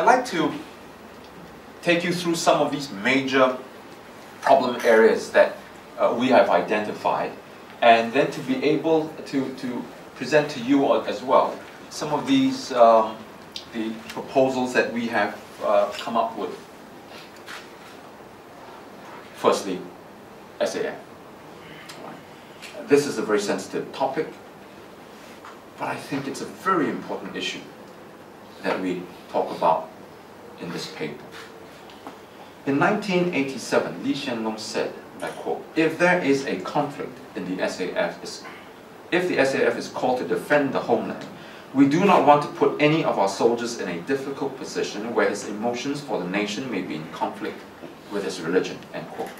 I'd like to take you through some of these major problem areas that we have identified, and then to be able to present to you as well some of these the proposals that we have come up with. Firstly, SAF. This is a very sensitive topic, but I think it's a very important issue that we talk about in this paper. In 1987, Lee Hsien Loong said, and I quote, "If there is a conflict in the SAF, if the SAF is called to defend the homeland, we do not want to put any of our soldiers in a difficult position where his emotions for the nation may be in conflict with his religion," end quote.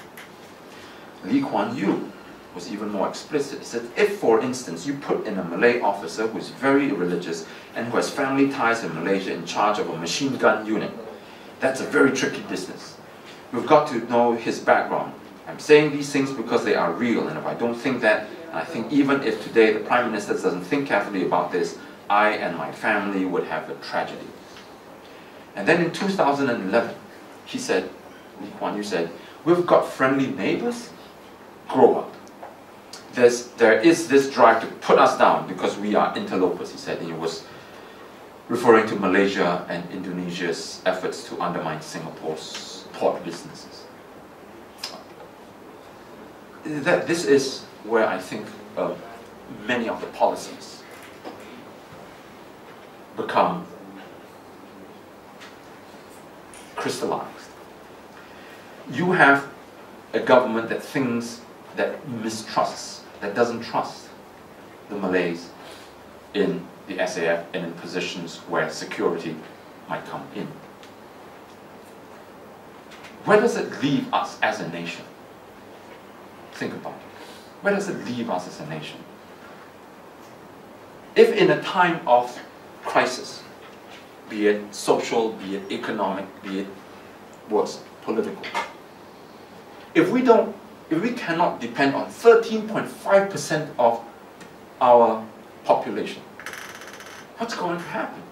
Lee Kuan Yew was even more explicit. He said, "If, for instance, you put in a Malay officer who is very religious and who has family ties in Malaysia in charge of a machine gun unit, that's a very tricky business. We've got to know his background. I'm saying these things because they are real, and if I don't think that, and I think even if today the Prime Minister doesn't think carefully about this, I and my family would have a tragedy." And then in 2011, he said, Lee Kuan Yew said, "We've got friendly neighbors, grow up. There is this drive to put us down because we are interlopers," he said, and he was referring to Malaysia and Indonesia's efforts to undermine Singapore's port businesses. This is where I think many of the policies become crystallized. You have a government that thinks, that mistrusts, that doesn't trust the Malays in the SAF and in positions where security might come in. Where does it leave us as a nation? Think about it. Where does it leave us as a nation? If in a time of crisis, be it social, be it economic, be it worse, political, if we cannot depend on 13.5% of our population, what's going to happen?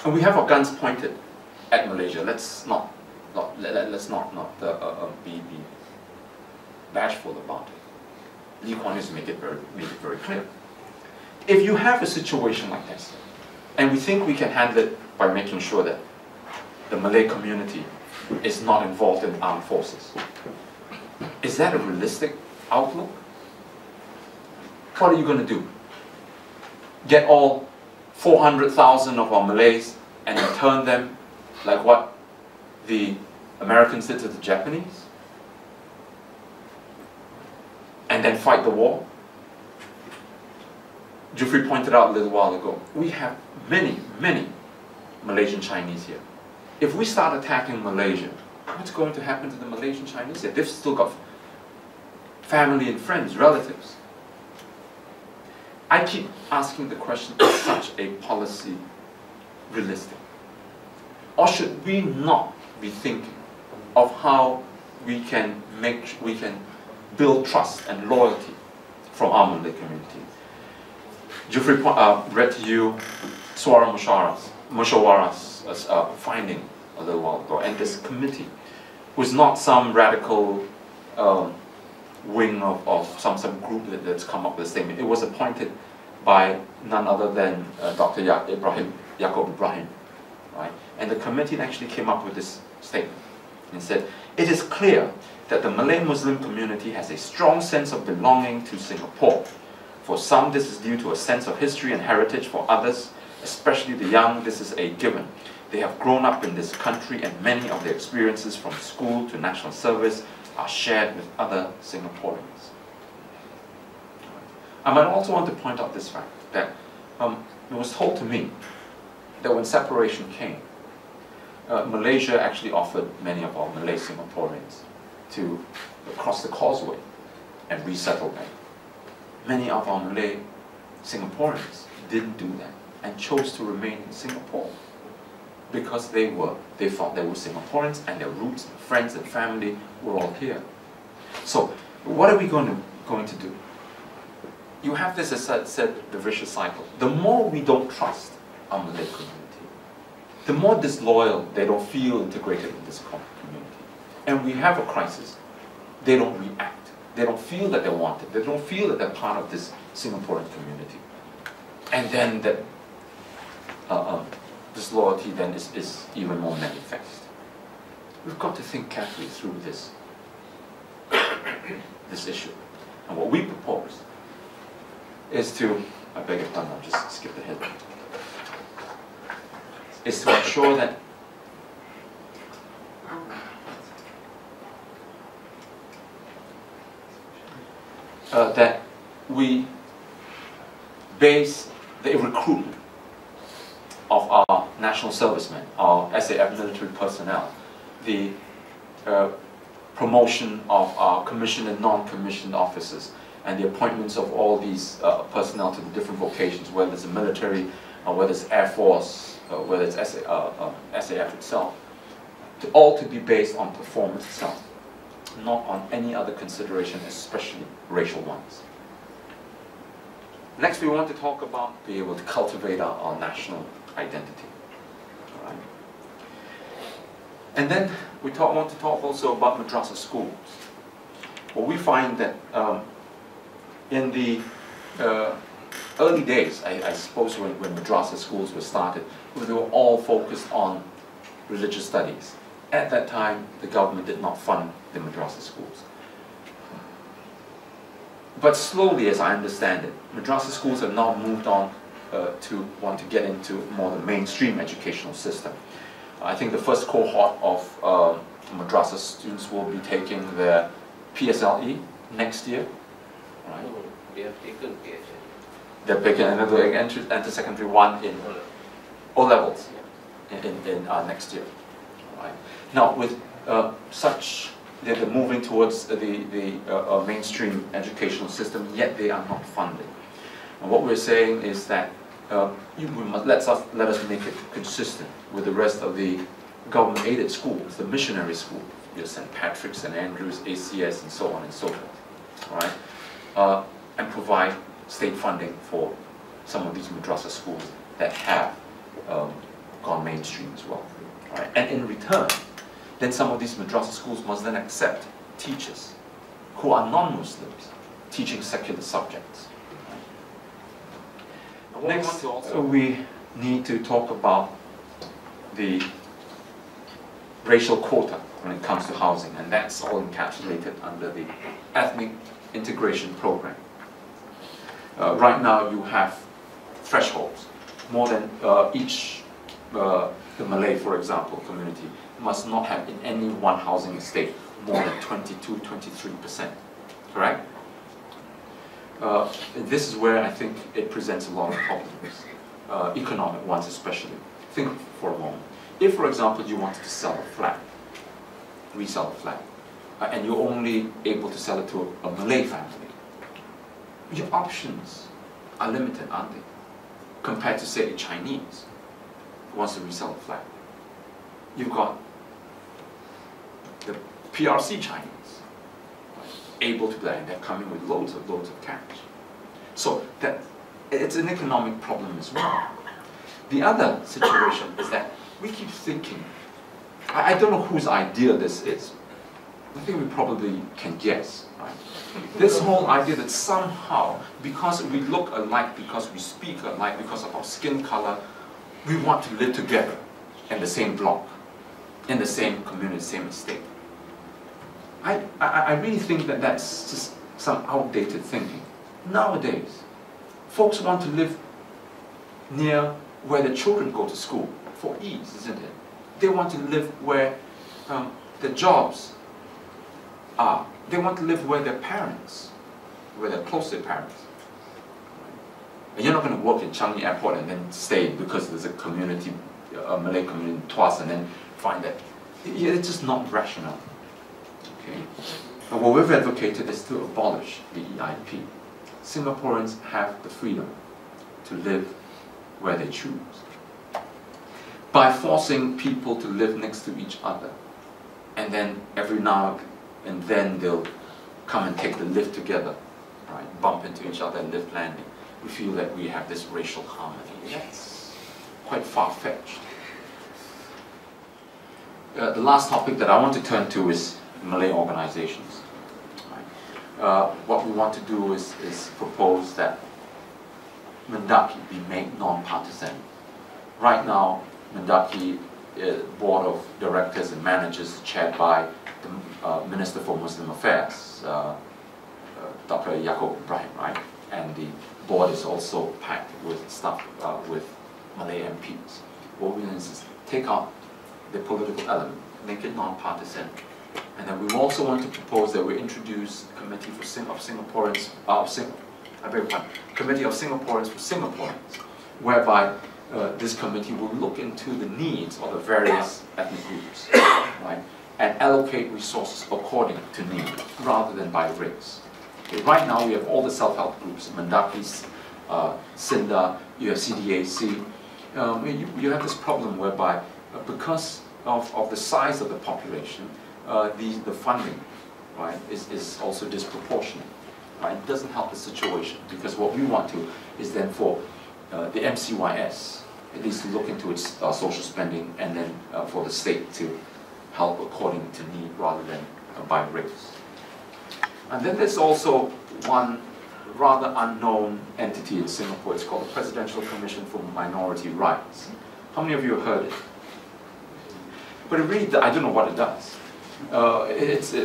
And we have our guns pointed at Malaysia. Let's not be bashful about it. Lee Kuan Yew has made it very clear. If you have a situation like this, and we think we can handle it by making sure that the Malay community is not involved in armed forces, is that a realistic outlook? What are you going to do? Get all 400,000 of our Malays and intern them like what the Americans did to the Japanese? And then fight the war? Jeffrey pointed out a little while ago, we have many Malaysian Chinese here. If we start attacking Malaysia, what's going to happen to the Malaysian Chinese here? They've still got family and friends, relatives. I keep asking the question, is such a policy realistic? Or should we not be thinking of how we can build trust and loyalty from our Malay community? Jeffrey read to you Suara Musyawara's finding a little while ago, and this committee was not some radical wing of some group that's come up with a statement. It was appointed by none other than Dr. Yaakob Ibrahim, right? And the committee actually came up with this statement and said, "It is clear that the Malay Muslim community has a strong sense of belonging to Singapore. For some, this is due to a sense of history and heritage. For others, especially the young, this is a given. They have grown up in this country, and many of their experiences from school to national service are shared with other Singaporeans." I might also want to point out this fact, that it was told to me that when separation came, Malaysia actually offered many of our Malay Singaporeans to cross the causeway and resettle them. Many of our Malay Singaporeans didn't do that and chose to remain in Singapore because they thought they were Singaporeans and their roots, and friends and family were all here. So what are we going to do? You have this, as I said, the vicious cycle. The more we don't trust our Malay community, the more disloyal, they don't feel integrated in this community. And we have a crisis, they don't react. They don't feel that they're wanted. They don't feel that they're part of this Singaporean community. And then that disloyalty then is even more manifest. We've got to think carefully through this, this issue. And what we propose is to, I beg your pardon, I'll just skip ahead, is to ensure that that we base the recruitment of our national servicemen, our SAF military personnel, the promotion of our commissioned and non-commissioned officers, and the appointments of all these personnel to the different vocations, whether it's the military, whether it's Air Force, whether it's SAF itself, all to be based on performance itself, not on any other consideration, especially racial ones. Next, we want to talk about being able to cultivate our national identity. All right. And then we want to talk also about madrasa schools. Well, we find that in the early days, I suppose when madrasa schools were started, they were all focused on religious studies. At that time, the government did not fund the madrasa schools. But slowly, as I understand it, madrasa schools have now moved on to want to get into more the mainstream educational system. I think the first cohort of madrasa students will be taking their PSLE next year. Right? They have taken PSLE. They're taking another enter secondary one in O-levels in next year. Right. Now, with they're moving towards the mainstream educational system, yet they are not funded. And what we're saying is that let us make it consistent with the rest of the government-aided schools, the missionary schools, your St. Patrick's, St. Andrews, ACS, and so on and so forth. All right, and provide state funding for some of these madrasa schools that have gone mainstream as well. Right? And in return, then some of these madrasa schools must then accept teachers who are non-Muslims teaching secular subjects. Right? Next, we need to talk about the racial quota when it comes to housing, and that's all encapsulated under the ethnic integration program. Right now you have thresholds. More than the Malay, for example, community must not have in any one housing estate more than 22–23%, correct? This is where I think it presents a lot of problems, economic ones especially. Think for a moment. If, for example, you wanted to sell a flat, resell a flat, and you're only able to sell it to a Malay family, your options are limited, aren't they? Compared to, say, a Chinese who wants to resell a flat. You've got the PRC Chinese, able to do that, and they're coming with loads of cash. So that it's an economic problem as well. The other situation is that we keep thinking, I don't know whose idea this is. I think we probably can guess, right? This whole idea that somehow, because we look alike, because we speak alike, because of our skin color, we want to live together in the same block, in the same community, same estate. I really think that that's just some outdated thinking. Nowadays, folks want to live near where the children go to school for ease, isn't it? They want to live where the jobs are. They want to live where their parents, where they're close to their parents. And you're not going to work in Changi Airport and then stay because there's a community, a Malay community in Tuas, and then find that it's just not rational. Okay? And what we've advocated is to abolish the EIP. Singaporeans have the freedom to live where they choose. By forcing people to live next to each other, and then every now and then they'll come and take the lift together, right? Bump into each other and lift landing. We feel that we have this racial harmony. That's quite far-fetched. the last topic that I want to turn to is Malay organizations. Right? What we want to do is propose that Mendaki be made non-partisan. Right now, Mendaki board of directors and managers is chaired by the Minister for Muslim Affairs, Dr. Yaakob Ibrahim, right? And the board is also packed with staff, with Malay MPs. What we want is take out the political element, make it non-partisan. And then we also want to propose that we introduce a committee for Singaporeans, committee of Singaporeans for Singaporeans, whereby this committee will look into the needs of the various ethnic groups, right, and allocate resources according to need, rather than by race. Okay, right now we have all the self-help groups, Mendaki, SINDA, you have CDAC. You have this problem whereby, because of the size of the population, the funding, right, is also disproportionate. Right? It doesn't help the situation, because what we want to is then for the MCYS at least to look into its social spending, and then for the state to help according to need rather than by race. And then there's also one rather unknown entity in Singapore. It's called the Presidential Commission for Minority Rights. How many of you have heard it? But it really, I don't know what it does.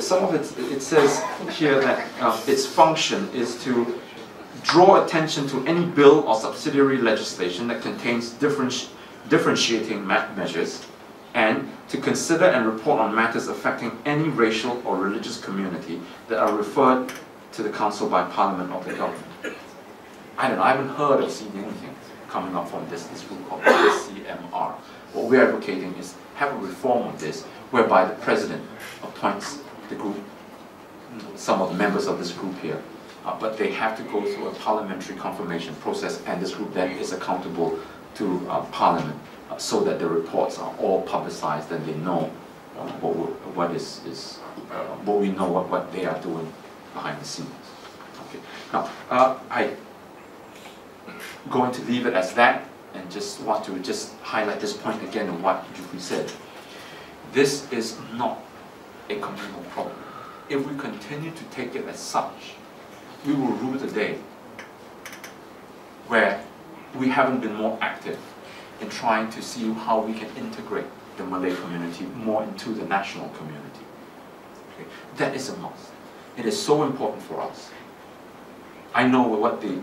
Some of it says here that its function is to draw attention to any bill or subsidiary legislation that contains differentiating measures, and to consider and report on matters affecting any racial or religious community that are referred to the Council by Parliament or the government. I don't know, I haven't heard or seen anything coming up from this group called CMR. What we're advocating is have a reform of this, whereby the President appoints the group, some of the members of this group here, but they have to go through a parliamentary confirmation process, and this group then is accountable to Parliament, so that the reports are all publicized and they know what we know what they are doing behind the scenes. Okay. Now, I'm going to leave it as that, and just want to highlight this point again of what Jufri said. This is not a communal problem. If we continue to take it as such, we will rue the day where we haven't been more active in trying to see how we can integrate the Malay community more into the national community. Okay. That is a must. It is so important for us. I know what the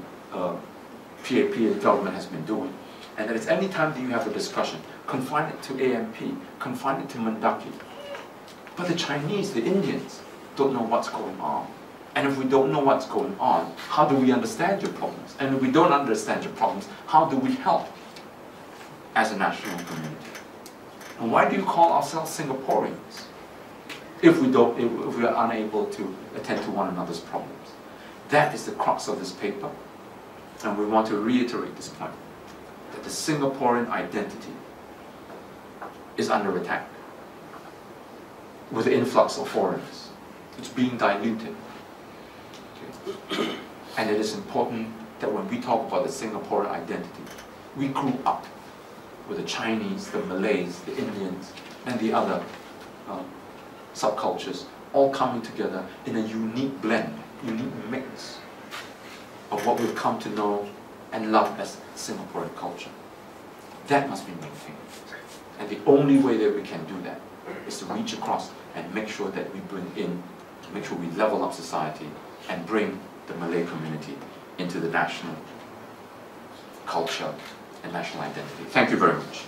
PAP government has been doing, and that it's any time that you have a discussion, confine it to AMP, confine it to Mendaki. But the Chinese, the Indians, don't know what's going on. And if we don't know what's going on, how do we understand your problems? And if we don't understand your problems, how do we help as a national community? And why do you call ourselves Singaporeans if we are unable to attend to one another's problems? That is the crux of this paper, and we want to reiterate this point, that the Singaporean identity is under attack with the influx of foreigners. It's being diluted. Okay. And it is important that when we talk about the Singaporean identity, we grew up with the Chinese, the Malays, the Indians, and the other subcultures all coming together in a unique blend, unique mix of what we've come to know and love as Singaporean culture. That must be maintained. And the only way that we can do that is to reach across and make sure that we bring in, make sure we level up society and bring the Malay community into the national culture and national identity. Thank you very much.